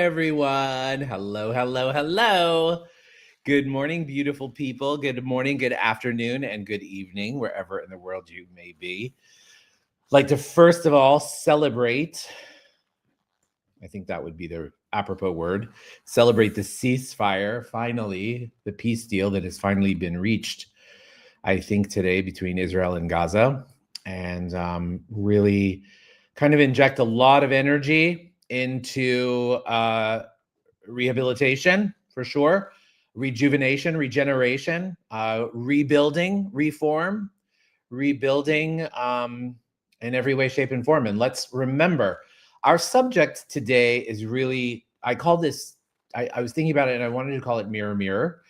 everyone. Hello, hello, hello. Good morning, beautiful people. Good morning, good afternoon, and good evening, wherever in the world you may be. I'd like to first of all celebrate, I think that would be the apropos word, celebrate the ceasefire, finally, the peace deal that has finally been reached, I think today between Israel and Gaza, and really kind of inject a lot of energy into rehabilitation for sure, rejuvenation, regeneration, rebuilding, reform, rebuilding in every way, shape, and form. And let's remember, our subject today is really, I call this, I was thinking about it and I wanted to call it mirror, mirror,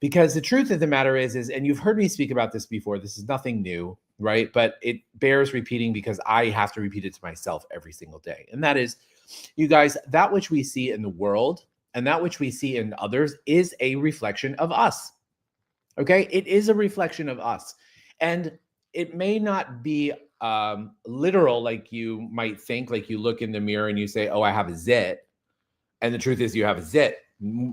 because the truth of the matter is, and you've heard me speak about this before, this is nothing new, right? But it bears repeating because I have to repeat it to myself every single day. And that is, you guys, that which we see in the world and that which we see in others is a reflection of us. Okay? It is a reflection of us. And it may not be literal like you might think, like you look in the mirror and you say, oh, I have a zit. And the truth is you have a zit.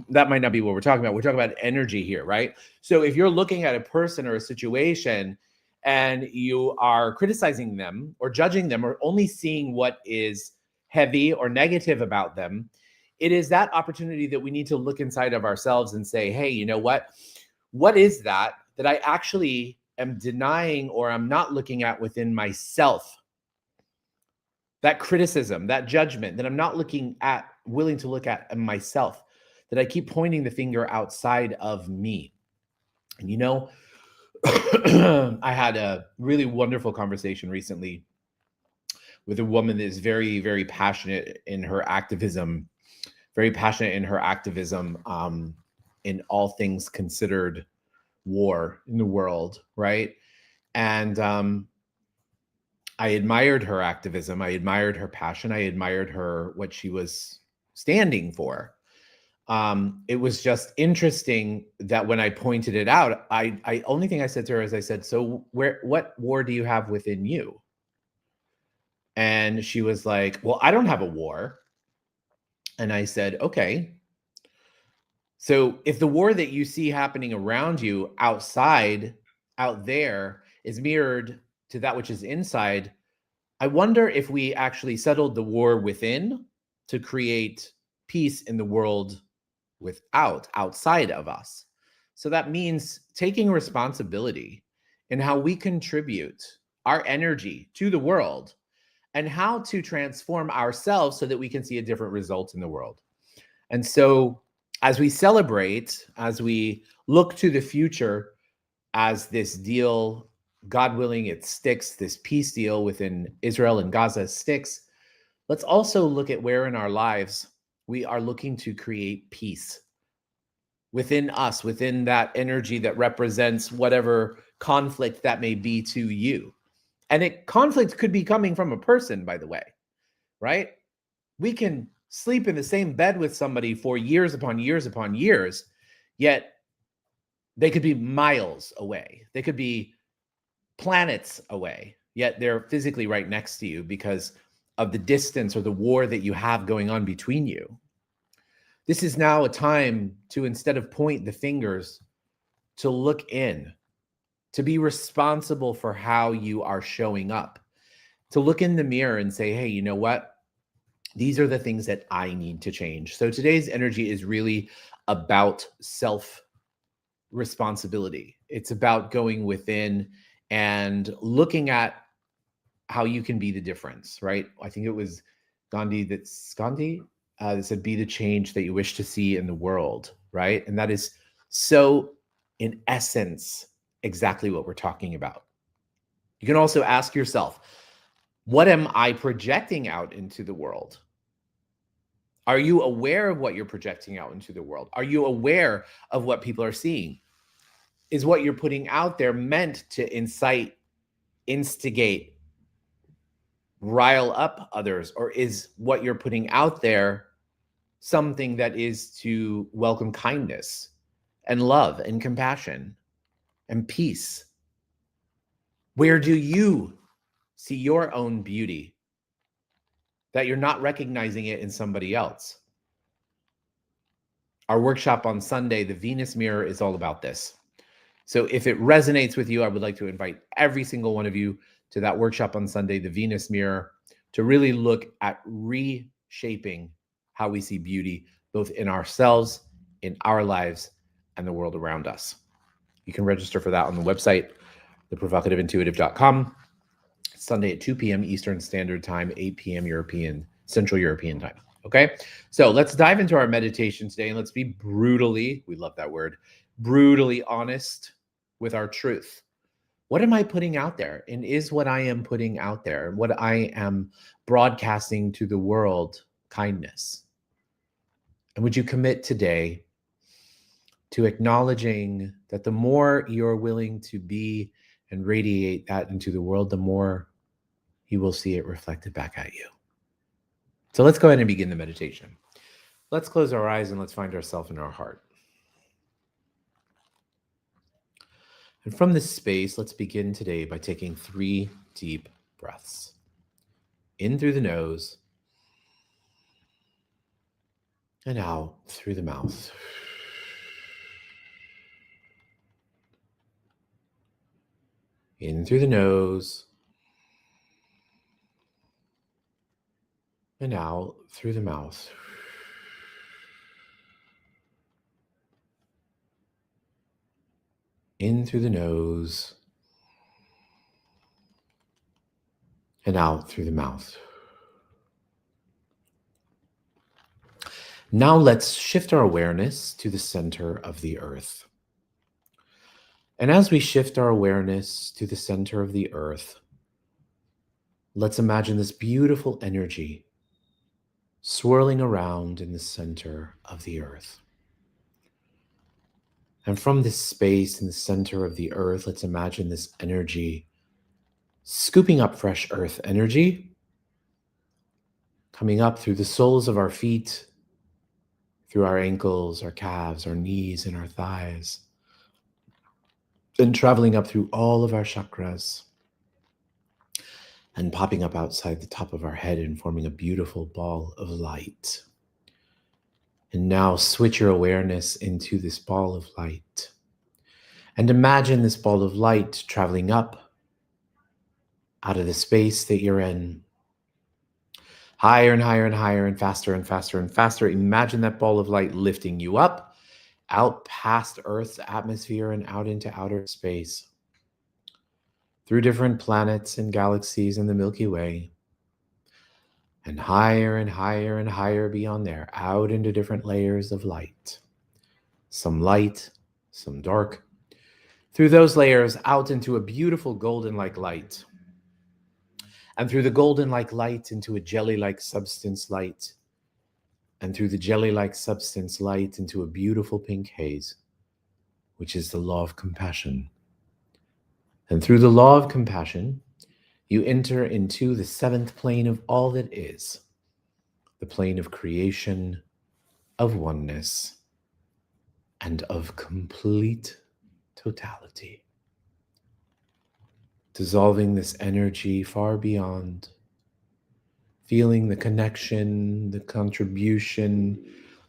That might not be what we're talking about. We're talking about energy here, right? So if you're looking at a person or a situation and you are criticizing them or judging them or only seeing what is heavy or negative about them, it is that opportunity that we need to look inside of ourselves and say, hey, you know what? What is that I actually am denying or I'm not looking at within myself? That criticism, that judgment that I'm not willing to look at myself, that I keep pointing the finger outside of me. And you know, I had a really wonderful conversation recently with a woman that is very, very passionate in her activism, in all things considered war in the world, right? And I admired her activism. I admired her passion. I admired what she was standing for. It was just interesting that when I pointed it out, I only thing I said to her is I said, so what war do you have within you? And she was like, well, I don't have a war. And I said, okay. So if the war that you see happening around you outside, out there, is mirrored to that which is inside, I wonder if we actually settled the war within to create peace in the world outside of us. So that means taking responsibility in how we contribute our energy to the world and how to transform ourselves so that we can see a different result in the world. And so as we celebrate, as we look to the future, as this deal, God willing, it sticks, this peace deal within Israel and Gaza sticks, let's also look at where in our lives we are looking to create peace within us, within that energy that represents whatever conflict that may be to you. And conflict could be coming from a person, by the way, right? We can sleep in the same bed with somebody for years upon years upon years, yet they could be miles away. They could be planets away, yet they're physically right next to you because of the distance or the war that you have going on between you. This is now a time to, instead of point the fingers, to look in, to be responsible for how you are showing up, to look in the mirror and say, hey, you know what? These are the things that I need to change. So today's energy is really about self-responsibility. It's about going within and looking at how you can be the difference, right? I think it was Gandhi that said, be the change that you wish to see in the world, right? And that is so, in essence, exactly what we're talking about. You can also ask yourself, what am I projecting out into the world? Are you aware of what you're projecting out into the world? Are you aware of what people are seeing? Is what you're putting out there meant to incite, instigate, rile up others? Or is what you're putting out there something that is to welcome kindness and love and compassion and peace? Where do you see your own beauty that you're not recognizing it in somebody else? Our workshop on Sunday, the Venus Mirror, is all about this. So if it resonates with you, I would like to invite every single one of you to that workshop on Sunday, the Venus Mirror, to really look at reshaping how we see beauty, both in ourselves, in our lives, and the world around us. You can register for that on the website, theprovocativeIntuitive.com. Sunday at 2 p.m. Eastern Standard Time, 8 p.m. Central European Time. Okay, so let's dive into our meditation today, and let's be brutally, we love that word, brutally honest with our truth. What am I putting out there? And is what I am putting out there, what I am broadcasting to the world, kindness? And would you commit today to acknowledging that the more you're willing to be and radiate that into the world, the more you will see it reflected back at you. So let's go ahead and begin the meditation. Let's close our eyes and let's find ourselves in our heart. And from this space, let's begin today by taking 3 deep breaths. In through the nose and out through the mouth. In through the nose and out through the mouth. In through the nose and out through the mouth. Now let's shift our awareness to the center of the earth. And as we shift our awareness to the center of the earth, let's imagine this beautiful energy swirling around in the center of the earth. And from this space in the center of the earth, let's imagine this energy scooping up fresh earth energy, coming up through the soles of our feet, through our ankles, our calves, our knees, and our thighs, then traveling up through all of our chakras and popping up outside the top of our head and forming a beautiful ball of light. And now switch your awareness into this ball of light. And imagine this ball of light traveling up out of the space that you're in, higher and higher and higher and faster and faster and faster. Imagine that ball of light lifting you up, out past Earth's atmosphere and out into outer space, through different planets and galaxies in the Milky Way, and higher and higher and higher beyond there, out into different layers of light. Some light, some dark. Through those layers, out into a beautiful golden-like light. And through the golden-like light, into a jelly-like substance light. And through the jelly-like substance light, into a beautiful pink haze, which is the law of compassion. And through the law of compassion, you enter into the 7th plane of all that is, the plane of creation, of oneness, and of complete totality. Dissolving this energy far beyond, feeling the connection, the contribution,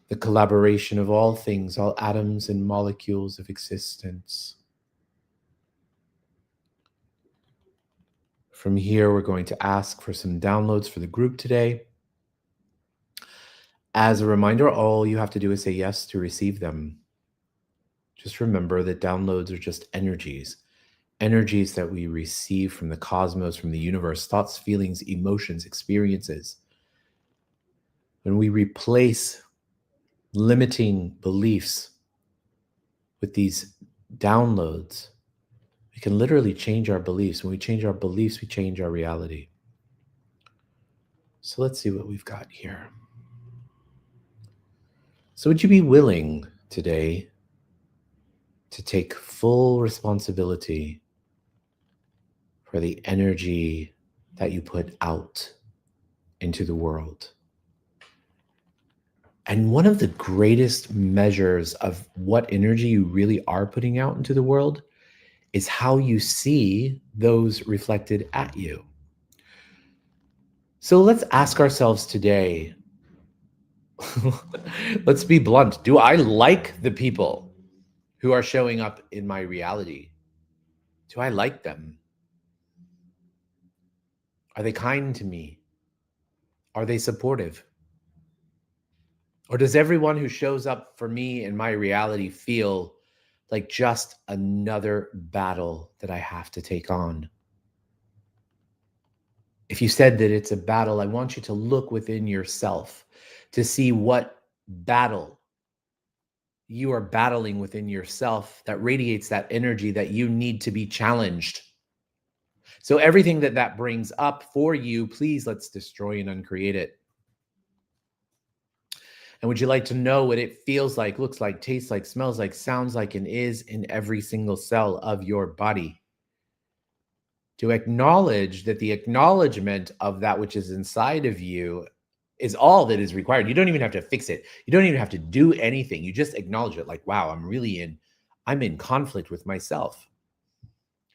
the collaboration of all things, all atoms and molecules of existence. From here, we're going to ask for some downloads for the group today. As a reminder, all you have to do is say yes to receive them. Just remember that downloads are just energies that we receive from the cosmos, from the universe, thoughts, feelings, emotions, experiences. When we replace limiting beliefs with these downloads, we can literally change our beliefs. When we change our beliefs, we change our reality. So let's see what we've got here. So would you be willing today to take full responsibility for the energy that you put out into the world? And one of the greatest measures of what energy you really are putting out into the world is how you see those reflected at you. So let's ask ourselves today, Let's be blunt. Do I like the people who are showing up in my reality? Do I like them? Are they kind to me? Are they supportive? Or does everyone who shows up for me in my reality feel like just another battle that I have to take on? If you said that it's a battle, I want you to look within yourself to see what battle you are battling within yourself that radiates that energy that you need to be challenged. So everything that brings up for you, please let's destroy and uncreate it. And would you like to know what it feels like, looks like, tastes like, smells like, sounds like, and is in every single cell of your body? To acknowledge that the acknowledgement of that which is inside of you is all that is required. You don't even have to fix it. You don't even have to do anything. You just acknowledge it like, wow, I'm in conflict with myself.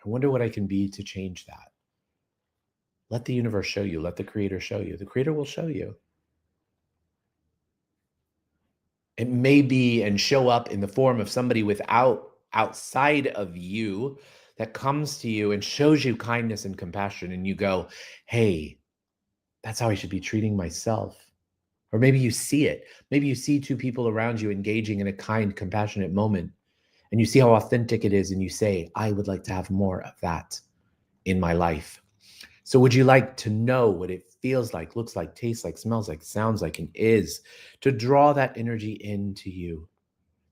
I wonder what I can be to change that. Let the universe show you. Let the creator show you. The creator will show you. It may be and show up in the form of somebody outside of you that comes to you and shows you kindness and compassion. And you go, hey, that's how I should be treating myself. Or maybe you see it. Maybe you see two people around you engaging in a kind, compassionate moment. And you see how authentic it is. And you say, I would like to have more of that in my life. So would you like to know what it feels like, looks like, tastes like, smells like, sounds like, and is to draw that energy into you?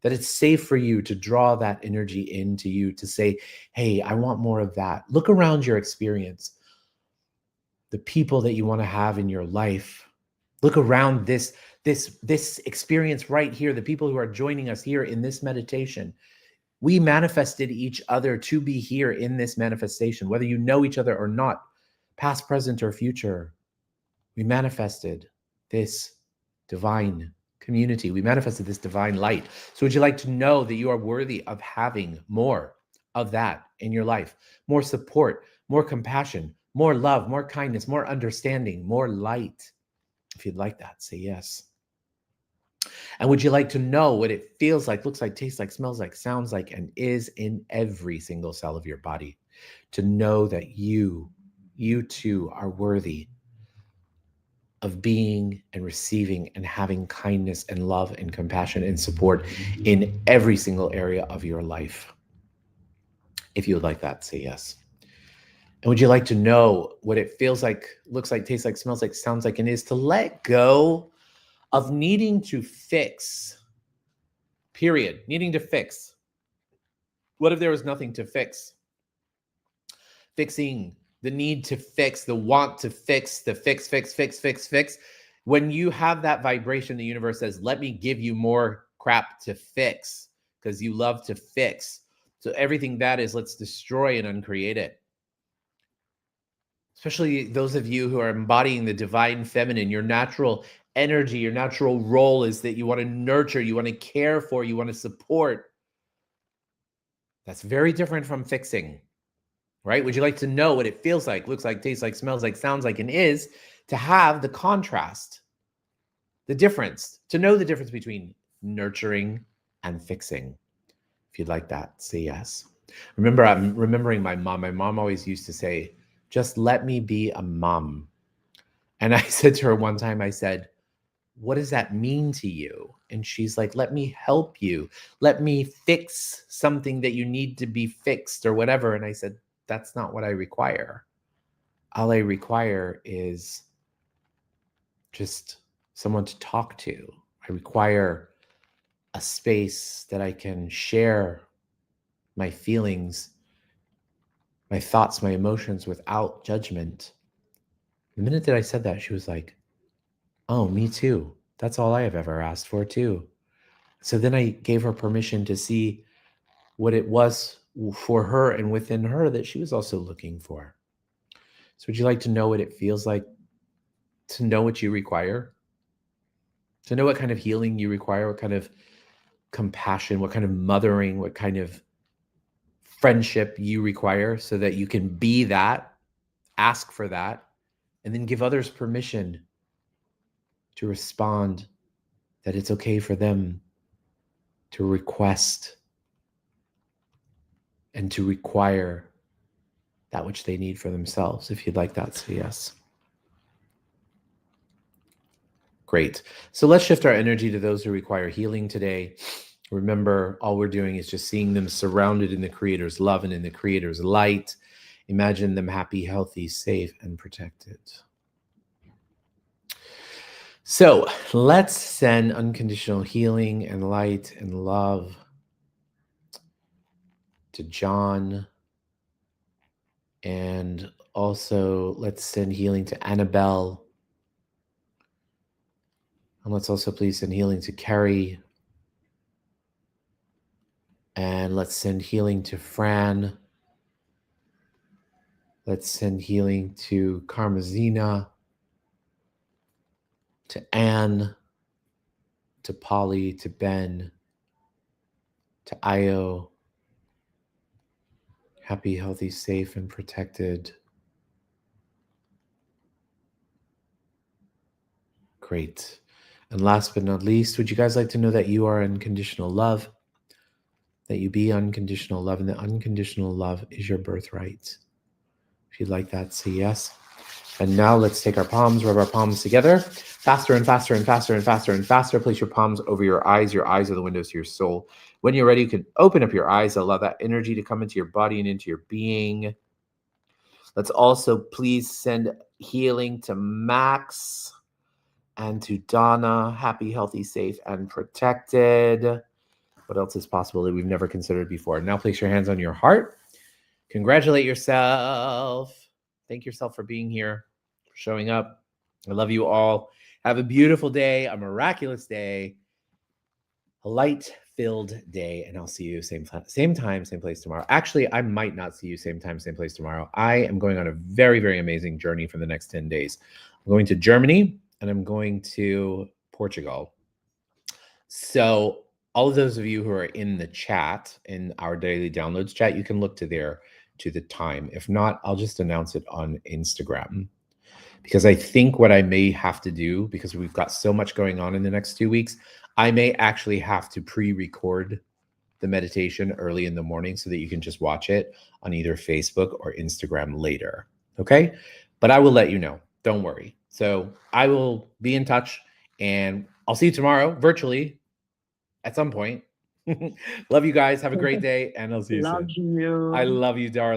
That it's safe for you to draw that energy into you, to say, hey, I want more of that. Look around your experience, the people that you want to have in your life. Look around this experience right here, the people who are joining us here in this meditation. We manifested each other to be here in this manifestation, whether you know each other or not, past, present, or future. We manifested this divine community. We manifested this divine light. So would you like to know that you are worthy of having more of that in your life? More support, more compassion, more love, more kindness, more understanding, more light. If you'd like that, say yes. And would you like to know what it feels like, looks like, tastes like, smells like, sounds like, and is in every single cell of your body? To know that you too are worthy of being and receiving and having kindness and love and compassion and support in every single area of your life. If you would like that, say yes. And would you like to know what it feels like, looks like, tastes like, smells like, sounds like, and is to let go of needing to fix, period, needing to fix? What if there was nothing to fix? Fixing, the need to fix, the want to fix, the fix. When you have that vibration, the universe says, let me give you more crap to fix because you love to fix. So everything that is, let's destroy and uncreate it. Especially those of you who are embodying the divine feminine, your natural energy, your natural role is that you want to nurture, you want to care for, you want to support. That's very different from fixing. Right? Would you like to know what it feels like, looks like, tastes like, smells like, sounds like, and is to have the contrast, the difference, to know the difference between nurturing and fixing? If you'd like that, say yes. Remember, I'm remembering my mom. My mom always used to say, just let me be a mom. And I said to her one time, I said, what does that mean to you? And she's like, let me help you. Let me fix something that you need to be fixed or whatever. And I said, that's not what I require. All I require is just someone to talk to. I require a space that I can share my feelings, my thoughts, my emotions without judgment. The minute that I said that, she was like, oh, me too. That's all I have ever asked for too. So then I gave her permission to see what it was for her and within her that she was also looking for. So would you like to know what it feels like to know what you require? To know what kind of healing you require, what kind of compassion, what kind of mothering, what kind of friendship you require so that you can be that, ask for that, and then give others permission to respond that it's okay for them to request and to require that which they need for themselves. If you'd like that, say yes. Great. So let's shift our energy to those who require healing today. Remember, all we're doing is just seeing them surrounded in the Creator's love and in the Creator's light. Imagine them happy, healthy, safe, and protected. So let's send unconditional healing and light and love to John. And also let's send healing to Annabelle. And let's also please send healing to Carrie. And let's send healing to Fran. Let's send healing to Carmazina, to Anne, to Polly, to Ben, to Io. Happy, healthy, safe, and protected. Great. And last but not least, would you guys like to know that you are unconditional love? That you be unconditional love, and that unconditional love is your birthright. If you'd like that, say yes. And now let's take our palms, rub our palms together. Faster and faster and faster and faster and faster. Place your palms over your eyes. Your eyes are the windows to your soul. When you're ready, you can open up your eyes. Allow that energy to come into your body and into your being. Let's also please send healing to Max and to Donna. Happy, healthy, safe, and protected. What else is possible that we've never considered before? Now place your hands on your heart. Congratulate yourself. Thank yourself for being here, for showing up. I love you all. Have a beautiful day, a miraculous day, a light-filled day, and I'll see you same time, same place tomorrow. Actually, I might not see you same time, same place tomorrow. I am going on a very, very amazing journey for the next 10 days. I'm going to Germany, and I'm going to Portugal. So all of those of you who are in the chat, in our daily downloads chat, you can look to the time. If not, I'll just announce it on Instagram. Because I think what I may have to do, because we've got so much going on in the next 2 weeks, I may actually have to pre-record the meditation early in the morning so that you can just watch it on either Facebook or Instagram later. Okay? But I will let you know. Don't worry. So I will be in touch, and I'll see you tomorrow virtually at some point. Love you guys. Have a great day, and I'll see you soon. Love you. I love you, darling.